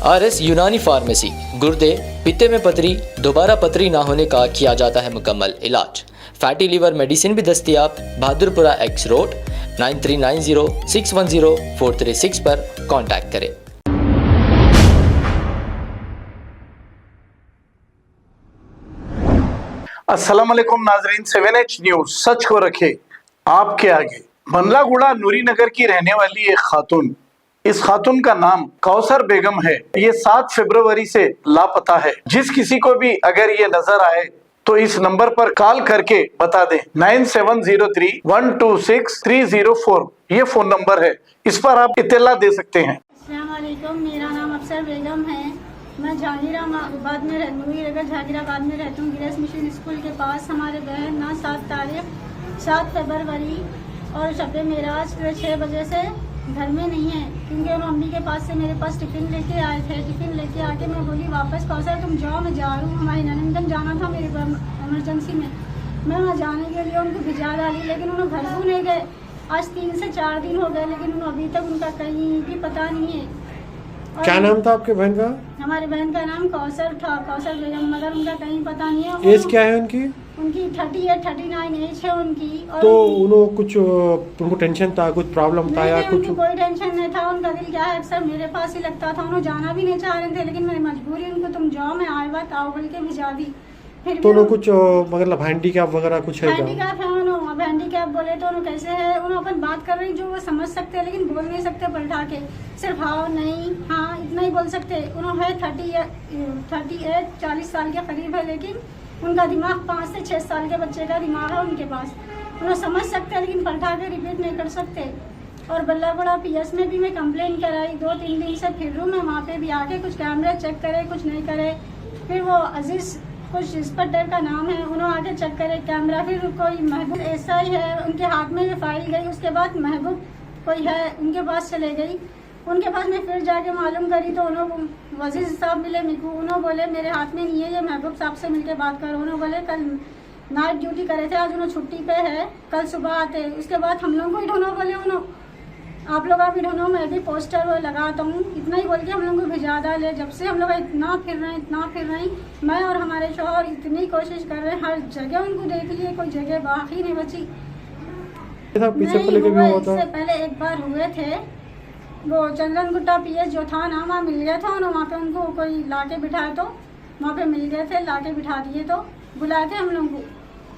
RS यूनानी pharmacy, गुर्दे, पित्ते में पथरी, दोबारा पथरी ना होने का किया जाता है मुकम्मल इलाज। फैटी लीवर मेडिसिन भी दस्तियाब। बहादुरपुरा X रोड 9390610436 पर कांटेक्ट करें। अस्सलाम वालेकुम नाजरीन, 7H न्यूज सच को रखे आपके आगे। बंदलागुड़ा नूरी नगर की रहने वाली एक खातून, इस खातून का नाम कौसर बेगम है। ये 7 फरवरी से लापता है। जिस किसी को भी अगर ये नजर आए तो इस नंबर पर कॉल करके बता दें। 9703126304 ये फोन नंबर है, इस पर आप इत्तला दे सकते हैं। अस्सलाम वालेकुम, मेरा नाम अफसर बेगम है। मैं जहांगीराबाद में नूरी नगर जहांगीराबाद में रहती हूँ। गिरस मिशन स्कूल के पास हमारे बहन ना 7 फरवरी और शब मेराज 6 बजे से घर में नहीं है, क्योंकि मम्मी के पास से मेरे पास टिफिन लेके आए थे। टिफिन लेके आके मैं बोली वापस कौसर तुम जाओ, मैं जा रही हूँ। हमारी ननंदन जाना था मेरे इमरजेंसी में। मैं वहाँ जाने के लिए उनको भिजा डाली, लेकिन उन्होंने घर को नहीं गए। आज 3 से 4 दिन हो गए, लेकिन अभी तक उनका कहीं भी पता नहीं है। क्या नाम था आपके बहन का? हमारे बहन का नाम कौसर था, कौसर बेगम, मगर उनका कहीं पता नहीं है। एज क्या है उनकी? उनकी 38-39 एज है उनकी। और तो उनको टेंशन था, कुछ प्रॉब्लम था या कुछ? कोई टेंशन नहीं था। उनका दिल क्या है, अक्सर मेरे पास ही लगता था। उन्होंने जाना भी नहीं चाह रहे थे, लेकिन मेरी मजबूरी उनको तुम जाओ, मैं आए बात आओ बोल के भिजा दी। फिर तो उन्होंने कुछ मतलब हैंडीकैप वगैरह कुछ है क्या? हैंडीकैप है उन्होंने। हैंडीकैप बोले तो उन्होंने कैसे है, उन्होंने अपन बात कर रही जो वो समझ सकते हैं, लेकिन बोल नहीं सकते पलटा के। सिर्फ हाँ नहीं हाँ इतना ही बोल सकते। उन्होंने 38-40 साल के करीब है, लेकिन उनका दिमाग 5 से 6 साल के बच्चे का दिमाग है उनके पास। उन्हें समझ सकते हैं, लेकिन पलटा के रिपीट नहीं कर सकते। और बल्लागुड़ा PS में भी मैं कंप्लेन कराई, 2-3 दिन से फिर रूँ मैं वहाँ पे भी आके कुछ कैमरे चेक करे, कुछ नहीं करे। फिर वो अजीज कुछ इंस्पेक्टर का नाम है, उन्होंने आके चेक करे कैमरा। फिर कोई महबूब ऐसा ही है, उनके हाथ में भी फाइल गई। उसके बाद महबूब कोई है उनके पास चले गई। उनके पास मैं फिर जाके मालूम करी तो उन्होंने वजीर साहब मिले मेरे को। उन्होंने बोले मेरे हाथ में नहीं है, ये महबूब साहब से मिलके बात करो। उन्होंने बोले कल नाइट ड्यूटी करे थे, आज उन्होंने छुट्टी पे है, कल सुबह आते। उसके बाद हम लोग को ही ढूंढो बोले उन्होंने, आप लोग भी ढूंढो, मैं भी पोस्टर वो लगाता हूँ। इतना ही बोल के हम लोग को भिजा डाले। जब से हम लोग इतना फिर रहे मैं और हमारे शौहर इतनी कोशिश कर रहे हैं, हर जगह उनको देख लिए, कोई जगह बाकी नहीं बची। इससे पहले एक बार हुए थे, वो चंदन गुट्टा PS जो था ना, वहाँ मिल गया था। वहाँ पे उनको कोई लाके बिठाए, तो वहाँ पे मिल गए थे, लाके बिठा दिए। तो बुलाए थे हम लोग को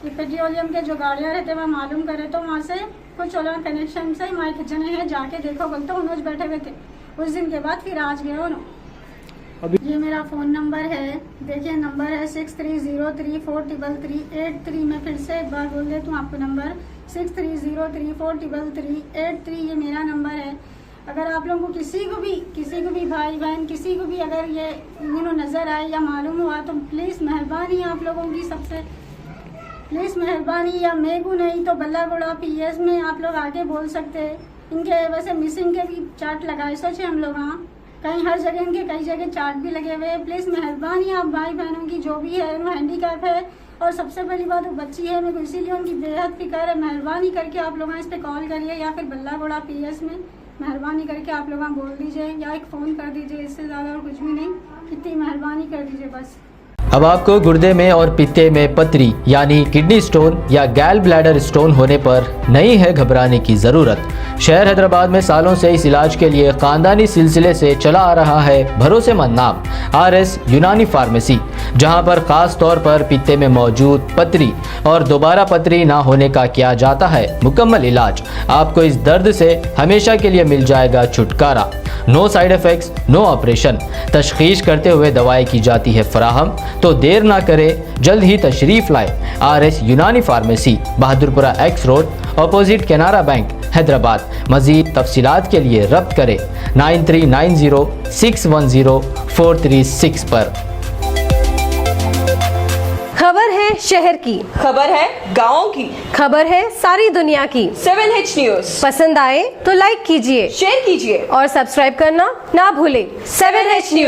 कि पेट्रोलियम के जो गाड़ियाँ रहते वहाँ मालूम करे, तो वहाँ से कुछ सोलर कनेक्शन से हमारे किचने हैं, जाके देखो बोलते उन्होंने बैठे हुए थे। उस दिन के बाद फिर आज गए उन्होंने। ये मेरा फ़ोन नंबर है, देखिए नंबर है 6303433383। मैं फिर से एक बार बोल देती हूँ आपको नंबर 6303433383। ये मेरा नंबर है। अगर आप लोगों को किसी को भी भाई बहन किसी को भी अगर ये नज़र आए या मालूम हुआ, तो प्लीज़ मेहरबानी आप लोगों की, सबसे प्लीज़ मेहरबानी, या मेगू नहीं तो बल्लागुड़ा PS में आप लोग आके बोल सकते हैं। इनके वैसे मिसिंग के भी चार्ट लगाए सोचे हम लोग, हाँ कहीं हर जगह इनके कई जगह चार्ट भी लगे हुए हैं। प्लीज़ मेहरबानी आप भाई बहनों की, जो भी है हैंडीकैप है और सबसे पहली बात वो बच्ची है, मेरे को इसीलिए उनकी बेहद फिक्र है। मेहरबानी करके आप लोग इस पर कॉल करिए, या फिर बल्लागुड़ा PS में मेहरबानी करके आप लोग बोल दीजिए, या एक फ़ोन कर दीजिए। इससे ज़्यादा और कुछ भी नहीं, इतनी मेहरबानी कर दीजिए बस। अब आपको गुर्दे में और पित्ते में पथरी यानी किडनी स्टोन या गैल ब्लैडर स्टोन होने पर नहीं है घबराने की ज़रूरत। शहर हैदराबाद में सालों से इस इलाज के लिए ख़ानदानी सिलसिले से चला आ रहा है भरोसेमंद नाम RS यूनानी फार्मेसी, जहां पर ख़ास तौर पर पित्ते में मौजूद पथरी और दोबारा पथरी ना होने का किया जाता है मुकम्मल इलाज। आपको इस दर्द से हमेशा के लिए मिल जाएगा छुटकारा। No side effects, no operation, तशखीस करते हुए दवाएं की जाती है फराहम। तो देर ना करें, जल्द ही तशरीफ़ लाए RS यूनानी pharmacy, Bahadurpura X road, opposite Canara bank, Hyderabad. मज़ीद तफसीलात के लिए रब्त करें 9390610436 पर। खबर है शहर की, खबर है गाँव की, खबर है सारी दुनिया की। 7H न्यूज पसंद आए तो लाइक कीजिए, शेयर कीजिए और सब्सक्राइब करना ना भूलें। 7H news.